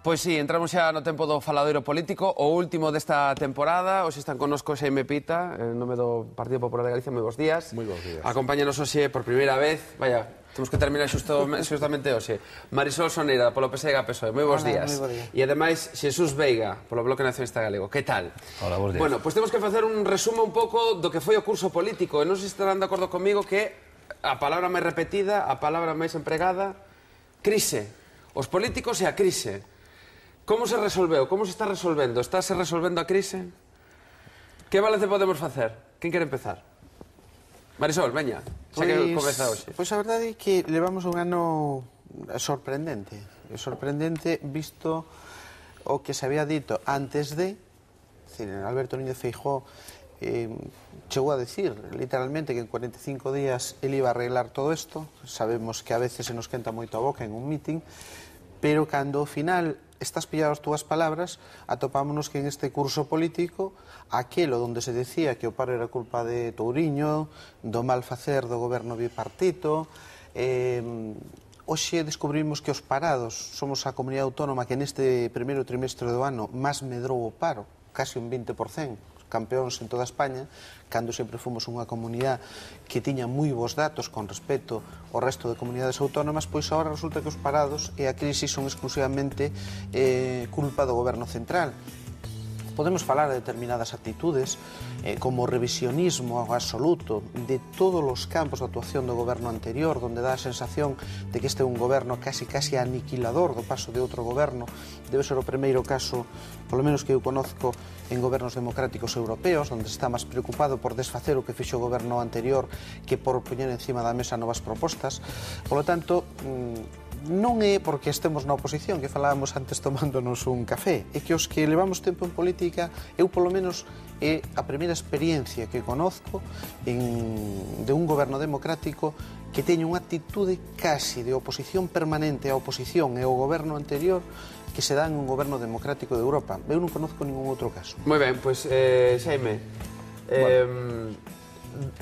Pois sí, entramos xa no tempo do faladoiro político, o último desta temporada. Hoxe están connosco Xaime Pita, en nome do Partido Popular de Galicia. Moi bons días. Moi bons días. Acompáñanos hoxe por primeira vez. Vaya, temos que terminar xustamente hoxe. Marisol Soneira, polo PSDG-PSOE. Moi bons días. E ademais, Xesús Veiga, polo Bloque Nacionalista Galego. Que tal? Hola, bons días. Bueno, pois temos que facer un resumo un pouco do que foi o curso político. E non sei se estarán de acordo comigo que a palabra máis repetida, a palabra máis empregada, crise. Os políticos e a crise. Como se resolveu? Como se está resolvendo? Está se resolvendo a crise? Que balance podemos facer? Quen quere empezar? Marisol, veña, xa que comeza hoxe. Pois a verdade é que levamos un ano sorprendente. Sorprendente visto o que se había dito antes de... Alberto Núñez Feijóo chegou a decir literalmente que en 45 días ele iba a arreglar todo isto. Sabemos que a veces se nos quenta moito a boca en un meeting, pero cando ao final estás pillado as túas palabras, atopámonos que en este curso político aquelo onde se decía que o paro era culpa de Touriño, do mal facer do goberno bipartito, hoxe descubrimos que os parados somos a comunidade autónoma que neste primeiro trimestre do ano máis medrou o paro, casi un 20%, campeóns en toda España, cando sempre fomos unha comunidade que tiña moi bons datos con respecto ao resto de comunidades autónomas, pois agora resulta que os parados e a crise son exclusivamente culpa do goberno central. Podemos falar de determinadas actitudes como revisionismo absoluto de todos os campos de actuación do goberno anterior, onde dá a sensación de que este é un goberno casi aniquilador do paso de outro goberno. Debe ser o primeiro caso, polo menos que eu conozco, en gobernos democráticos europeos, onde está máis preocupado por desfacer o que fixo o goberno anterior que por poñer encima da mesa novas propostas. Polo tanto, non é porque estemos na oposición, que falábamos antes tomándonos un café, é que os que levamos tempo en política, eu polo menos é a primeira experiencia que conozco de un goberno democrático que teña unha actitude casi de oposición permanente á oposición e ao goberno anterior que se dá en un goberno democrático de Europa. Eu non conozco ningún outro caso. Moi ben, pois, Xaime,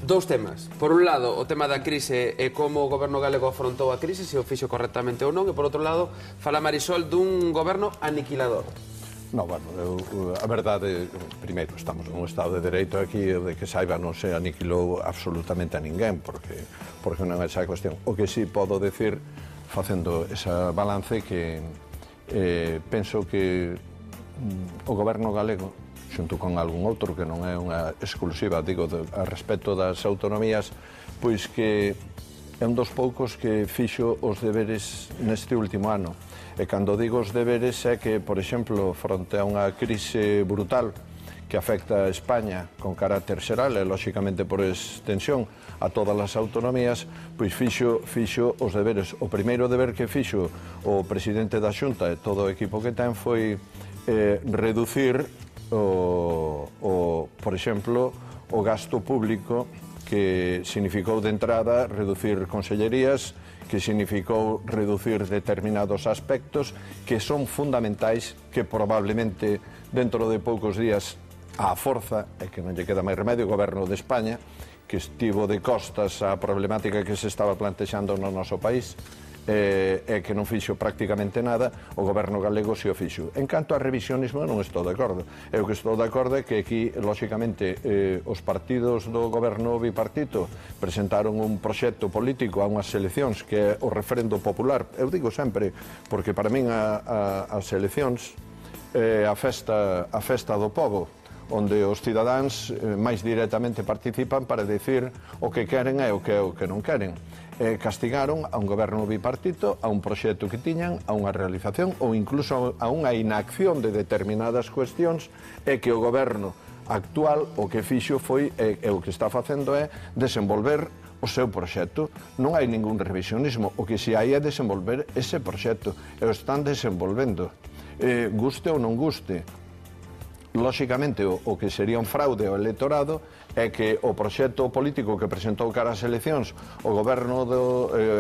dous temas. Por un lado, o tema da crise e como o goberno galego afrontou a crise, se o fixo correctamente ou non, e por outro lado, fala Marisol dun goberno aniquilador. No, bueno, a verdade, primeiro, estamos nun estado de dereito aquí, de que saiba non se aniquilou absolutamente a ninguén, porque non é esa cuestión. O que sí podo decir, facendo esa balance, que penso que o goberno galego, xunto con algún outro que non é unha exclusiva, digo, a respecto das autonomías, pois que é un dos poucos que fixo os deberes neste último ano. E cando digo os deberes é que, por exemplo, fronte a unha crise brutal que afecta a España con carácter xeral e, lóxicamente, por extensión a todas as autonomías, pois fixo os deberes. O primeiro deber que fixo o presidente da Xunta e todo o equipo que ten foi reducir por exemplo, o gasto público, que significou de entrada reducir consellerías, que significou reducir determinados aspectos que son fundamentais, que probablemente dentro de poucos días á forza, e que non lle queda máis remedio, o goberno de España, que estivo de costas á problemática que se estaba plantexando no noso país, e que non fixo prácticamente nada, o goberno galego se o fixo. En canto a revisionismo, non estou de acordo. O que estou de acordo é que aquí, lóxicamente, os partidos do goberno bipartito presentaron un proxecto político a unhas eleccións que é o referendo popular. Eu digo sempre, porque para min as eleccións é a festa do povo, onde os cidadáns máis directamente participan para decir o que queren e o que non queren. Castigaron a un goberno bipartito, a un proxecto que tiñan, a unha realización ou incluso a unha inacción de determinadas cuestións, e que o goberno actual o que fixo foi, e o que está facendo é desenvolver o seu proxecto. Non hai ningún revisionismo, o que se hai é desenvolver ese proxecto, e o están desenvolvendo. Guste ou non guste lóxicamente, o que sería un fraude ao electorado é que o proxecto político que presentou cara ás eleccións o goberno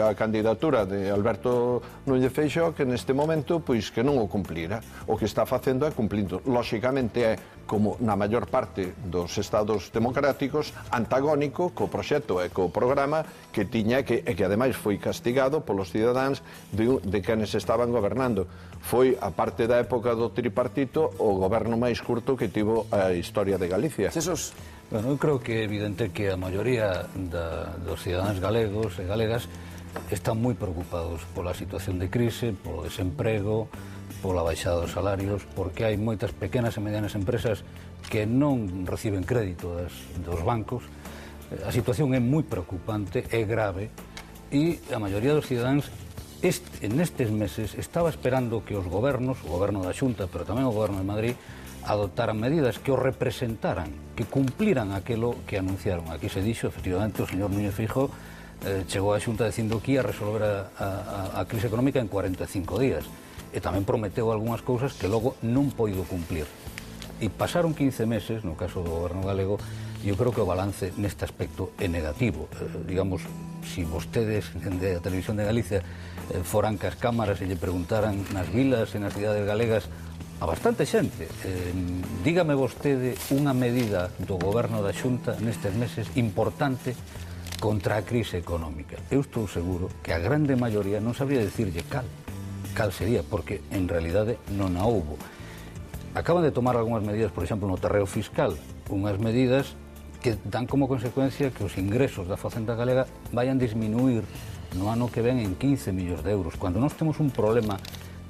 a candidatura de Alberto Núñez Feixóo, que neste momento pois que non o cumplira. O que está facendo é cumplindo. Lóxicamente é, como na maior parte dos estados democráticos, antagónico co proxecto e co programa que tiña e que ademais foi castigado polos cidadáns de quenes estaban gobernando. Foi, a parte da época do tripartito, o goberno máis curto que tivo a historia de Galicia. Jesús. Bueno, eu creo que é evidente que a maioría dos cidadáns galegos e galegas están moi preocupados pola situación de crise, polo desemprego, pola baixada dos salarios, porque hai moitas pequenas e medianas empresas que non reciben crédito dos bancos. A situación é moi preocupante, é grave, e a maioría dos cidadáns en estes meses estaba esperando que os gobernos, o goberno da Xunta, pero tamén o goberno de Madrid, adoptaran medidas que os representaran, que cumpliran aquilo que anunciaron. Aquí se dixo, efectivamente, o señor Núñez Feijóo chegou á Xunta dicindo que ia resolver a crise económica en 45 días. E tamén prometeu algunhas cousas que logo non poido cumplir. E pasaron 15 meses, no caso do goberno galego, e eu creo que o balance neste aspecto é negativo. Digamos, se vostedes de a Televisión de Galicia foran cas cámaras e lle preguntaran nas vilas e nas cidades galegas a bastante xente, dígame vostede unha medida do goberno da Xunta nestes meses importante contra a crise económica. Eu estou seguro que a grande maioría non sabría dicirlle cal sería, porque en realidade non a houbo. Acaban de tomar algunhas medidas, por exemplo, no terreo fiscal, unhas medidas que dan como consecuencia que os ingresos da Facenda Galega vayan disminuir no ano que ven en 15 millóns de euros, cando nós temos un problema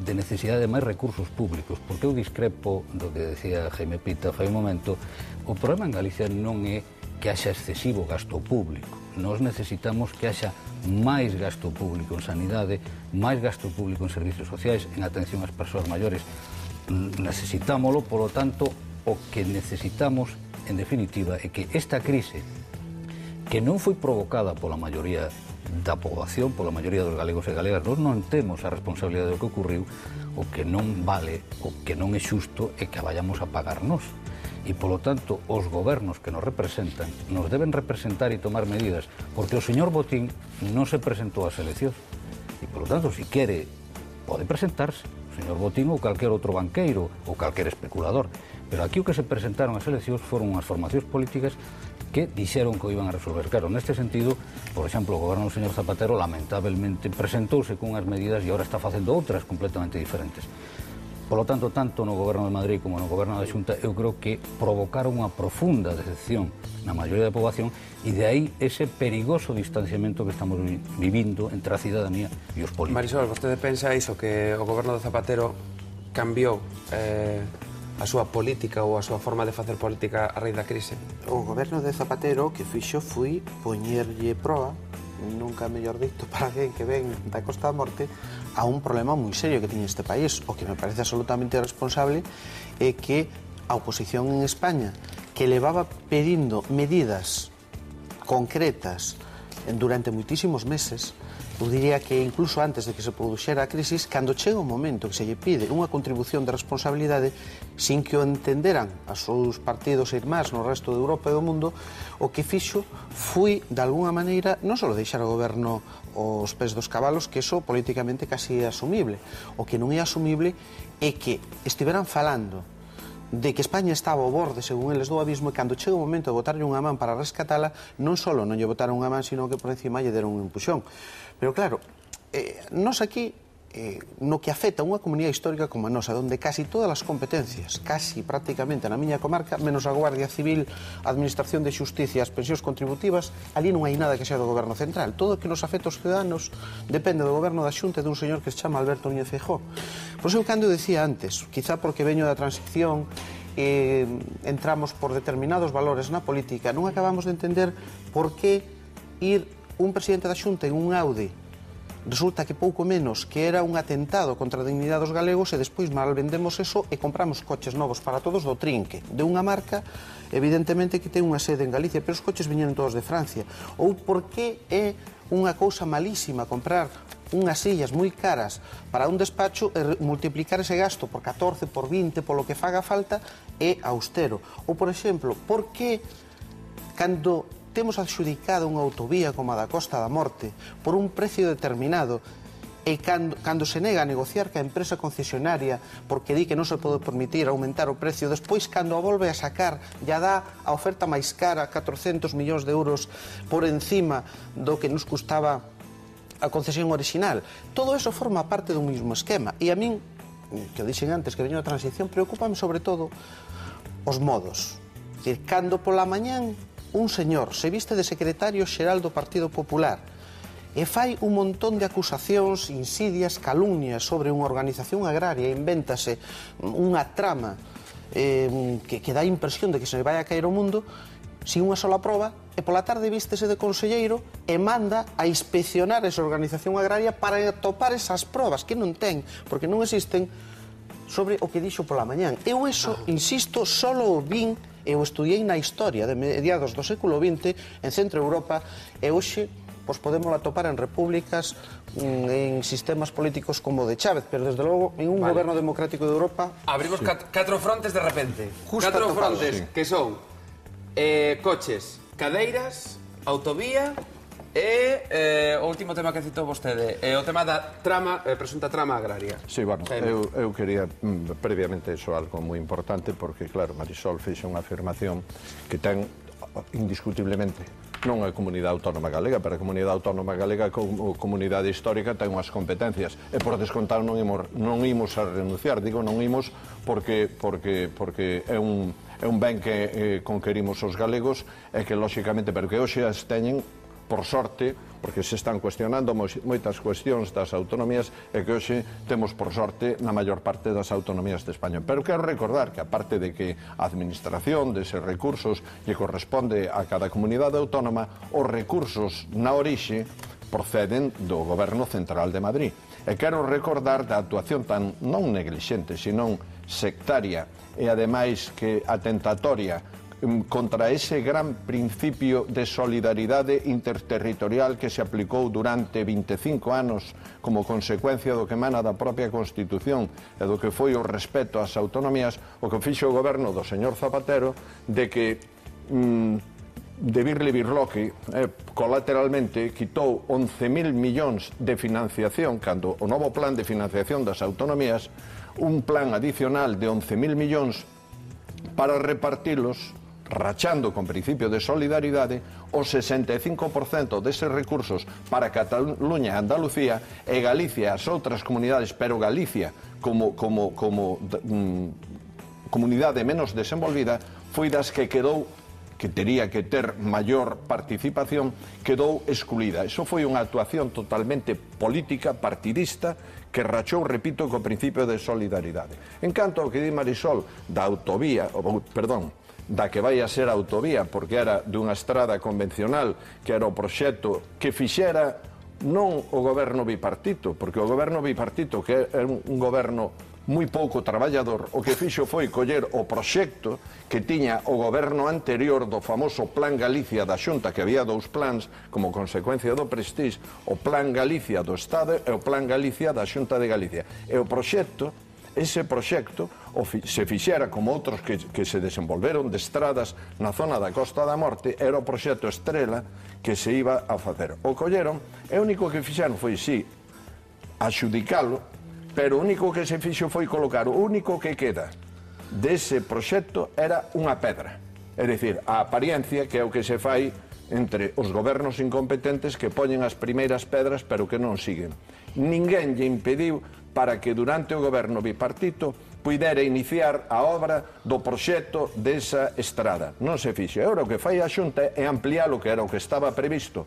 de necesidade de máis recursos públicos, porque eu discrepo do que decía Jaime Pita fai un momento. O problema en Galicia non é que haxa excesivo gasto público. Nós necesitamos que haxa máis gasto público en sanidade, máis gasto público en servicios sociais, en atención ás persoas maiores. Necesitámolo, polo tanto, o que necesitamos, en definitiva, é que esta crise, que non foi provocada pola maioría da poboación, pola maioría dos galegos e galegas, nós non temos a responsabilidade do que ocurriu, o que non vale, o que non é xusto é que a vayamos a pagar nós. E, polo tanto, os gobernos que nos representan nos deben representar e tomar medidas, porque o señor Botín non se presentou ás eleccións. E, polo tanto, se quere, pode presentarse, o señor Botín ou calquer outro banqueiro ou calquer especulador. Pero aquí o que se presentaron ás eleccións foron unhas formacións políticas que dixeron que o iban a resolver. Claro, neste sentido, por exemplo, o goberno do señor Zapatero lamentablemente presentouse cunhas medidas e agora está facendo outras completamente diferentes. Polo tanto, tanto no goberno de Madrid como no goberno da Xunta, eu creo que provocaron unha profunda decepción na maioría da poboación e de aí ese perigoso distanciamento que estamos vivindo entre a cidadanía e os políticos. Marisol, vostede pensa iso, que o goberno de Zapatero cambiou a súa política ou a súa forma de facer política a raíz da crise? O goberno de Zapatero que fixo foi poñerlle proa, nunca mellor dito para alguén que ven da Costa da Morte, a un problema moi serio que tiña este país. O que me parece absolutamente irresponsable é que a oposición en España, que levaba pedindo medidas concretas durante moitísimos meses, eu diría que incluso antes de que se produxera a crisis, cando chega o momento que se lle pide unha contribución de responsabilidade sin que o entenderan os seus partidos e irmáns no resto de Europa e do mundo, o que fixo foi, de alguna maneira, non só deixar o goberno os pés dos cabalos, que iso políticamente casi é asumible. O que non é asumible é que estiveran falando de que España estaba ao borde, según eles, do abismo, e cando chega o momento de botarlle unha man para rescatala, non só non lle botaron unha man, sino que por encima lle deron un empuxón. Pero claro, nós aquí, no que afecta a unha comunidade histórica como a nosa, onde casi todas as competencias, casi prácticamente na miña comarca, menos a Guardia Civil, a Administración de Xusticia, as pensións contributivas, ali non hai nada que sea do goberno central. Todo o que nos afecta aos ciudadanos depende do goberno da Xunta dun señor que se chama Alberto Núñez Feijóo. Por iso, cando decía antes, quizá porque veño da transición, entramos por determinados valores na política, non acabamos de entender por que ir un presidente da Xunta en un Audi resulta que pouco menos que era un atentado contra a dignidade dos galegos e despois mal vendemos eso e compramos coches novos para todos do Trinque, de unha marca evidentemente que ten unha sede en Galicia, pero os coches viñeron todos de Francia. Ou por que é unha cousa malísima comprar unhas sillas moi caras para un despacho e multiplicar ese gasto por 14, por 20, polo que faga falta, é austero. Ou, por exemplo, por que cando temos adxudicado unha autovía como a da Costa da Morte por un precio determinado e cando se nega a negociar ca empresa concesionaria porque di que non se pode permitir aumentar o precio, despois cando a volve a sacar ya dá a oferta máis cara, 400 millóns de euros por encima do que nos custaba a concesión original. Todo eso forma parte dun mismo esquema e a min, que o dixen antes que veño a transición, preocúpame sobre todo os modos. É dicir, cando pola mañán un señor se viste de secretario xeral do Partido Popular e fai un montón de acusacións, insidias, calumnias sobre unha organización agraria, invéntase unha trama que dá a impresión de que se vai a caer o mundo, sin unha sola proba, e pola tarde vístese de conselleiro e manda a inspeccionar esa organización agraria para topar esas probas que non ten, porque non existen, sobre o que dixo pola mañán. Eu eso, insisto, solo o vin e o estudiei na historia de mediados do século XX en Centro Europa e hoxe pois podemos atopar en repúblicas, en sistemas políticos como o de Chávez, pero desde logo en un goberno democrático de Europa... Abrimos catro frontes de repente. Catro frontes que son coches, cadeiras, autovía e o último tema que citou vostede, o tema da trama, presunta trama agraria. Sí, bueno, eu quería previamente iso algo moi importante porque, claro, Marisol fixo unha afirmación que ten indiscutiblemente non a Comunidade Autónoma Galega, pero a Comunidade Autónoma Galega como comunidade histórica ten unhas competencias e por descontado non imos a renunciar, digo non imos porque é un ben que conquerimos os galegos e que lóxicamente, pero que hoxe as teñen por sorte, porque se están cuestionando moitas cuestións das autonomías e que hoxe temos por sorte na maior parte das autonomías de España. Pero quero recordar que aparte de que a administración deses recursos lle corresponde a cada comunidade autónoma, os recursos na orixe proceden do Goberno Central de Madrid. E quero recordar da actuación tan non neglixente, senón sectaria e ademais que atentatoria contra ese gran principio de solidaridade interterritorial que se aplicou durante 25 anos como consecuencia do que emana da propia Constitución e do que foi o respeto ás autonomías, o que fixo o goberno do señor Zapatero de que de Birli Birloque colateralmente quitou 11.000 millóns de financiación cando o novo plan de financiación das autonomías, un plan adicional de 11.000 millóns para repartilos rachando con principio de solidaridade o 65% deses recursos para Cataluña e Andalucía e Galicia e as outras comunidades, pero Galicia como comunidade menos desenvolvida foi das que quedou, que tería que ter maior participación, quedou excluída. Iso foi unha actuación totalmente política, partidista, que rachou, repito, co principio de solidaridade. En canto ao que di Marisol da autovía, da que vai a ser autovía, porque era dunha estrada convencional, que era o proxecto que fixera non o goberno bipartito, porque o goberno bipartito, que é un goberno moi pouco traballador, o que fixo foi coller o proxecto que tiña o goberno anterior do famoso Plan Galicia da Xunta, que había dous plans como consecuencia do Prestige, o Plan Galicia do Estado e o Plan Galicia da Xunta de Galicia. E o proxecto, ese proxecto se fixera como outros que se desenvolveron de estradas na zona da Costa da Morte, era o proxecto Estrela que se iba a facer. O colleron e o único que fixeron foi, sí, axudicalo, pero o único que se fixo foi colocar, o único que queda dese proxecto era unha pedra. É dicir, a apariencia que é o que se fai entre os gobernos incompetentes que poñen as primeiras pedras pero que non siguen. Ninguén lle impediu para que durante o goberno bipartito puidera iniciar a obra do proxecto desa estrada. Non se fixo. Agora o que fai a Xunta é ampliar o que era o que estaba previsto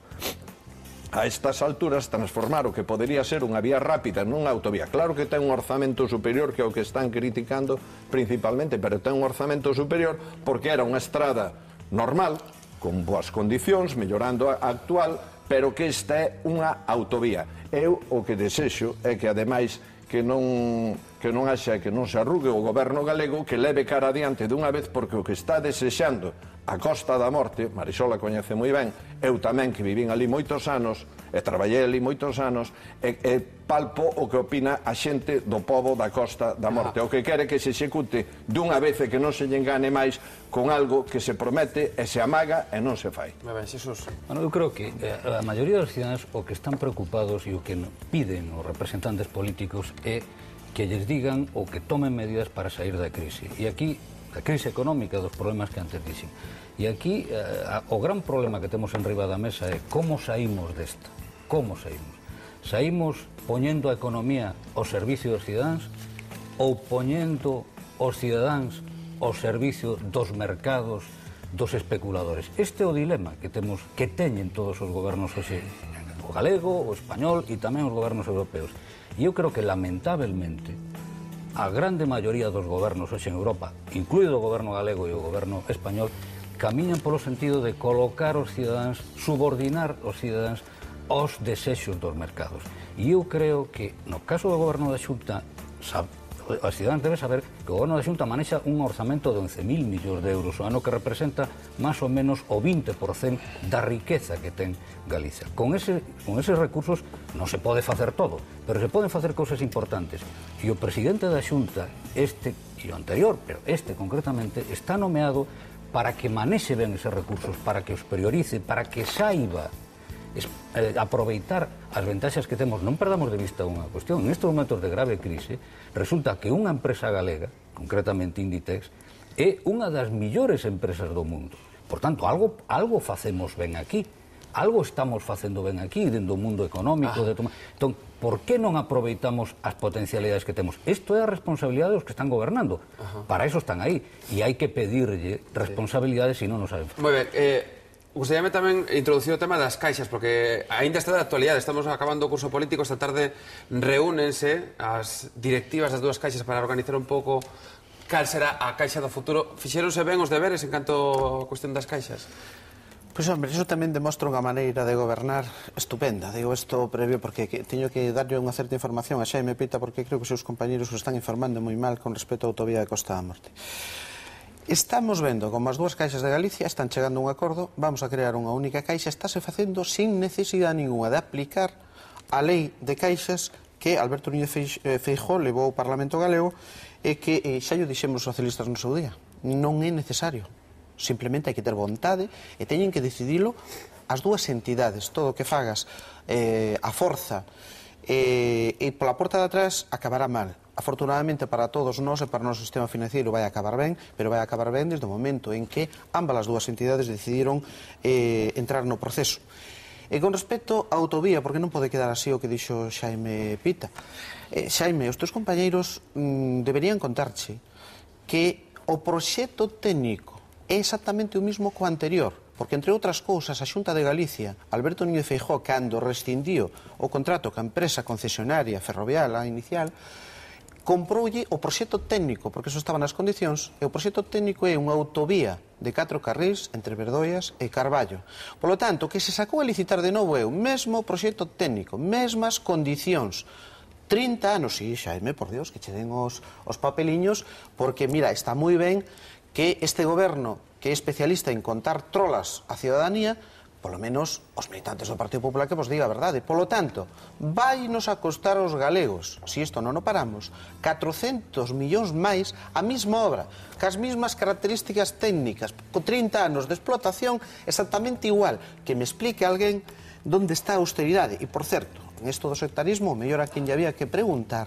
a estas alturas, transformar o que podería ser unha vía rápida nunha autovía. Claro que ten un orzamento superior que é o que están criticando principalmente, pero ten un orzamento superior porque era unha estrada normal, con boas condicións, mellorando a actual, pero que esta é unha autovía. Eu o que desexo é que, ademais, que non haxa, que non se arrugue o goberno galego, que leve cara adiante dunha vez, porque o que está desexando a Costa da Morte, Marisola coñece moi ben, eu tamén que vivín ali moitos anos, e traballei ali moitos anos, e palpo o que opina a xente do pobo da Costa da Morte. O que quere que se execute dunha vez e que non se lle engane máis con algo que se promete e se amaga e non se fai. Xesús. Bueno, eu creo que a maioría dos cidadanos o que están preocupados e o que piden os representantes políticos é que lles digan ou que tomen medidas para sair da crise. E aquí, a crise económica dos problemas que antes dixen. E aquí, o gran problema que temos en riba da mesa é como saímos desta. Como saímos? Saímos poñendo a economía ao servicio dos cidadáns ou poñendo os cidadáns ao servicio dos mercados, dos especuladores. Este é o dilema que teñen todos os gobernos hoxe, o galego, o español e tamén os gobernos europeos. E eu creo que, lamentablemente, a grande maioría dos gobernos hoxe en Europa, incluído o goberno galego e o goberno español, camiñan polo sentido de colocar os cidadáns, subordinar os cidadáns aos desexos dos mercados. E eu creo que, no caso do goberno da Xunta, os cidadáns deben saber que o goberno da Xunta manexa un orzamento de 11.000 millóns de euros o ano, que representa máis ou menos o 20% da riqueza que ten Galicia. Con eses recursos non se pode facer todo, pero se poden facer cousas importantes. E o presidente da Xunta, este e o anterior, pero este concretamente, está nomeado para que manexe ben eses recursos, para que os priorice, para que saiba aproveitar as ventaxas que temos. Non perdamos de vista unha cuestión. En estes momentos de grave crise, resulta que unha empresa galega, concretamente Inditex, é unha das millores empresas do mundo. Por tanto, algo facemos ben aquí. Algo estamos facendo ben aquí, dentro do mundo económico. Entón, por que non aproveitamos as potencialidades que temos? Isto é a responsabilidade dos que están gobernando. Para eso están aí. E hai que pedirlle responsabilidades se non nos saben. Moi ben, gustaríame tamén introducir o tema das caixas, porque aínda está de actualidade, estamos acabando o curso político, esta tarde reúnense as directivas das dúas caixas para organizar un pouco cal será a caixa do futuro. Fixéronse ben os deberes en canto a cuestión das caixas? Pois, hombre, iso tamén demostra unha maneira de gobernar estupenda. Digo isto previo porque teño que darlle unha certa información a Xaime Pita, porque creo que os seus compañeros os están informando moi mal con respecto á autovía de Costa da Morte. Estamos vendo como as dúas caixas de Galicia están chegando a un acordo, vamos a crear unha única caixa, estáse facendo sin necesidade ninguna de aplicar a lei de caixas que Alberto Núñez Feijóo levou ao Parlamento Galego e que xa lle dixemos os socialistas no seu día. Non é necesario. Simplemente hai que ter vontade e teñen que decidilo as dúas entidades. Todo o que fagas a forza e pola porta de atrás acabará mal. Afortunadamente para todos nós e para o noso sistema financiero vai acabar ben, pero vai acabar ben desde o momento en que ambas as dúas entidades decidiron entrar no proceso. E con respecto á autovía, porque non pode quedar así o que dixo Xaime Pita. Xaime, os teus compañeiros deberían contarche que o proxecto técnico é exactamente o mismo co anterior, porque, entre outras cousas, a Xunta de Galicia, Alberto Núñez Feijóo, cando rescindiu o contrato ca empresa concesionaria ferrovial, a inicial, comproulle o proxecto técnico, porque eso estaba nas condicións, e o proxecto técnico é unha autovía de 4 carrís entre Verdoias e Carballo. Por lo tanto, o que se sacou a licitar de novo é o mesmo proxecto técnico, mesmas condicións. 30 anos, sí, Xaime, por Dios, que che den os papeliños, porque, mira, está moi ben que este goberno, que é especialista en contar trolas á ciudadanía, polo menos os militantes do Partido Popular que vos diga a verdade. Polo tanto, vainos a costar aos galegos, se isto non o paramos, 400 millóns máis a mesma obra, cas mesmas características técnicas, con 30 anos de explotación exactamente igual. Que me explique alguén onde está a austeridade. E, por certo, en isto do sectarismo, o mellor a quen lle había que preguntar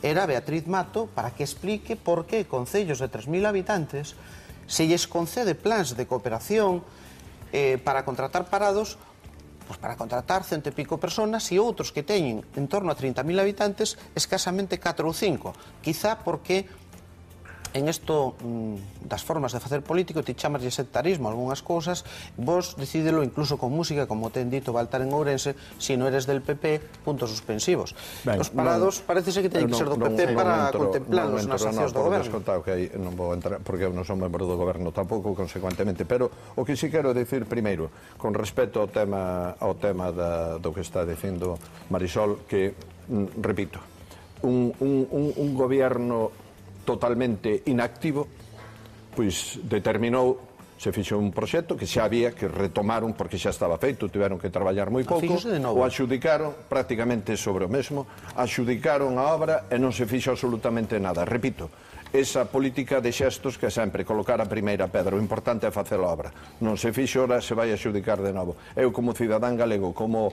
era Beatriz Mato, para que explique por que concellos de 3.000 habitantes se lles concede plans de cooperación para contratar parados, pues para contratar 100 e pico personas, e outros que teñen en torno a 30.000 habitantes escasamente 4 ou 5. Quizá porque en isto das formas de facer político ti chamaslle sectarismo algunhas cousas, vos decidelo incluso con música, como ten dito Baltar en Ourense, si non eres del PP, puntos suspensivos. Ben, os parados parece que teñen que ser do PP para contemplarlos nas accións do goberno. Non vou entrar, porque eu non son membro do goberno tampouco, consecuentemente, pero o que si quero dicir primeiro, con respecto ao tema do que está dicindo Marisol, que, repito, un goberno totalmente inactivo, pois determinou Se fixo un proxecto que xa había, que retomaron porque xa estaba feito, tiveron que traballar moi pouco, o adxudicaron prácticamente sobre o mesmo, adxudicaron a obra e non se fixo absolutamente nada. Repito, esa política de xestos que sempre colocar a primeira pedra, o importante é facer a obra. Non se fixo, ora se vai a xudicar de novo. Eu como cidadán galego, como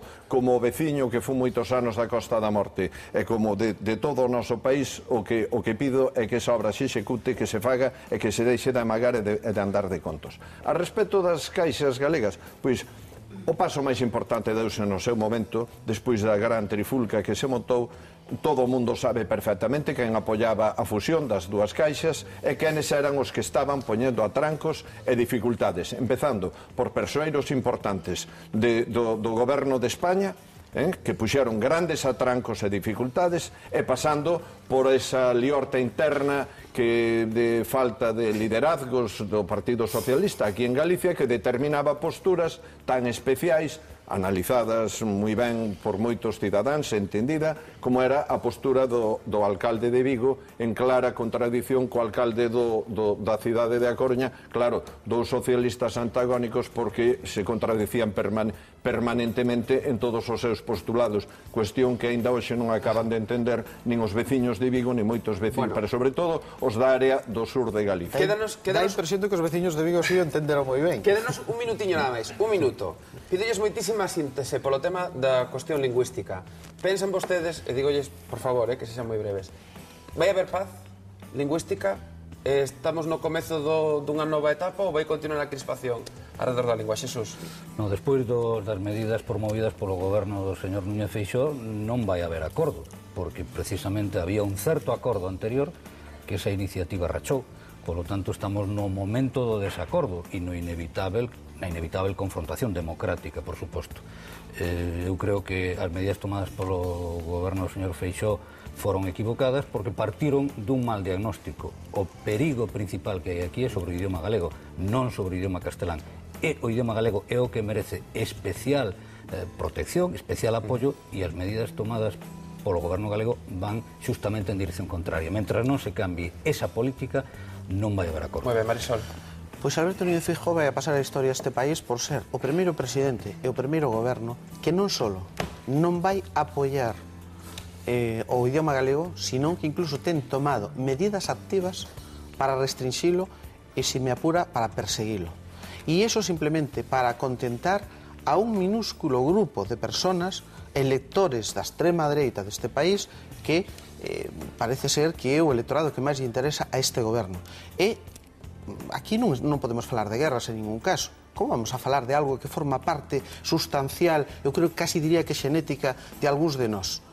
veciño que fun moitos anos da Costa da Morte e como de todo o noso país, o que pido é que esa obra se execute, que se faga e que se deixe de amagar e de andar de contos. A respecto das caixas galegas, pois o paso máis importante deuse no seu momento, despois da gran trifulca que se montou. Todo o mundo sabe perfectamente quen apoiaba a fusión das dúas caixas e quenes eran os que estaban poñendo atrancos e dificultades, empezando por persoeiros importantes do goberno de España, que puxeron grandes atrancos e dificultades, e pasando por esa liorta interna que de falta de liderazgos do Partido Socialista aquí en Galicia, que determinaba posturas tan especiais, analizadas moi ben por moitos cidadáns, entendida, como era a postura do alcalde de Vigo en clara contradición co alcalde da cidade de A Coruña, claro, dous socialistas antagónicos porque se contradicían permanentemente en todos os seus postulados, cuestión que aínda hoxe non acaban de entender nin os veciños de Vigo, nin moitos veciños, pero sobre todo os da área do sur de Galicia. Dá a impresión de que os veciños de Vigo si o entenderon moi ben. Quédenos un minutiño nada máis, un minuto. Pidelles moitísima síntese polo tema da cuestión lingüística. Pensan vostedes, e digolles, por favor, que sexan moi breves, vai haber paz lingüística? Estamos no comezo dunha nova etapa ou vai continuar a crispación alrededor da lingua? Xesús? No, despois das medidas promovidas polo goberno do señor Núñez Feixóo non vai haber acordo, porque precisamente había un certo acordo anterior que esa iniciativa rachou. Polo tanto, estamos no momento do desacordo e na inevitable confrontación democrática, por suposto. Eu creo que as medidas tomadas polo goberno do señor Feixóo foron equivocadas porque partiron dun mal diagnóstico. O perigo principal que hai aquí é sobre o idioma galego, non sobre o idioma castelán. E o idioma galego é o que merece especial protección, especial apoio, e as medidas tomadas polo goberno galego van xustamente en dirección contraria. Mentras non se cambie esa política, non vai haber acordo. Moi ben, Marisol. Pois Alberto Núñez Feijóo vai a pasar a historia deste país por ser o primeiro presidente e o primeiro goberno que non só non vai apoiar o idioma galego, sino que incluso ten tomado medidas activas para restringilo e, se me apura, para perseguilo. E iso simplemente para contentar a un minúsculo grupo de personas, electores da extrema dereita deste país, que parece ser que é o electorado que máis lle interesa a este goberno. E aquí non podemos falar de guerras en ningún caso. Como vamos a falar de algo que forma parte sustancial, eu creo que casi diría que xenética de algúns de nós?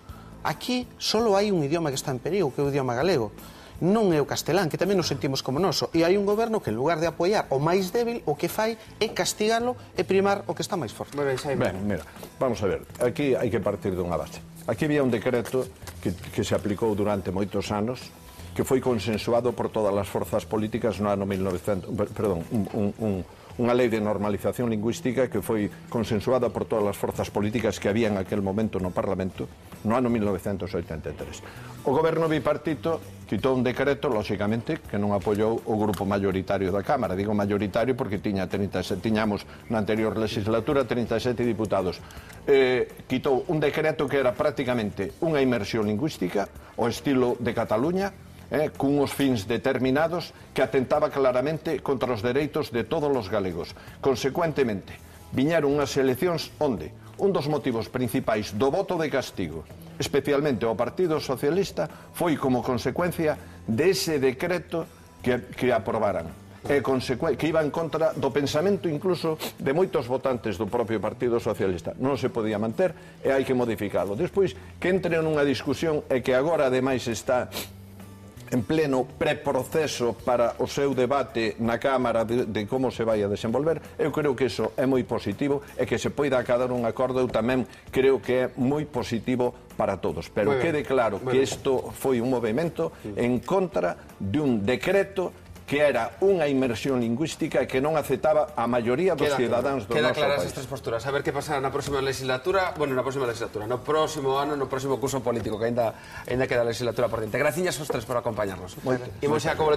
Aquí só hai un idioma que está en perigo, que é o idioma galego. Non é o castelán, que tamén nos sentimos como noso. E hai un goberno que, en lugar de apoiar o máis débil, o que fai é castigalo e primar o que está máis forte. Ben, mira, vamos a ver, aquí hai que partir dunha base. Aquí había un decreto que se aplicou durante moitos anos, que foi consensuado por todas as forzas políticas no ano 1900, perdón, unha lei de normalización lingüística que foi consensuada por todas as forzas políticas que había en aquel momento no Parlamento no ano 1983. O goberno bipartito quitou un decreto, lóxicamente, que non apoiou o grupo mayoritario da Cámara. Digo mayoritario porque tiñamos na anterior legislatura 37 diputados. Quitou un decreto que era prácticamente unha inmersión lingüística ao estilo de Cataluña, cun os fins determinados, que atentaba claramente contra os dereitos de todos os galegos. Consecuentemente, viñeron unhas eleccións onde un dos motivos principais do voto de castigo, especialmente ao Partido Socialista, foi como consecuencia dese decreto que aprobaran, que iba en contra do pensamento incluso de moitos votantes do propio Partido Socialista. Non se podía manter e hai que modificalo. Despois, que entre nunha discusión e que agora ademais está en pleno preproceso para o seu debate na Cámara de como se vai a desenvolver, eu creo que iso é moi positivo e que se poida acadar un acordo, eu tamén creo que é moi positivo para todos. Pero quede claro que isto foi un movimento en contra de un decreto que era unha inmersión lingüística que non aceptaba a maioría dos cidadáns do noso país. Queda claras estas posturas. A ver que pasará na próxima legislatura, no próximo ano, no próximo curso político, que ainda queda a legislatura por diante. Graciñas aos tres por acompañarnos. Imos xa como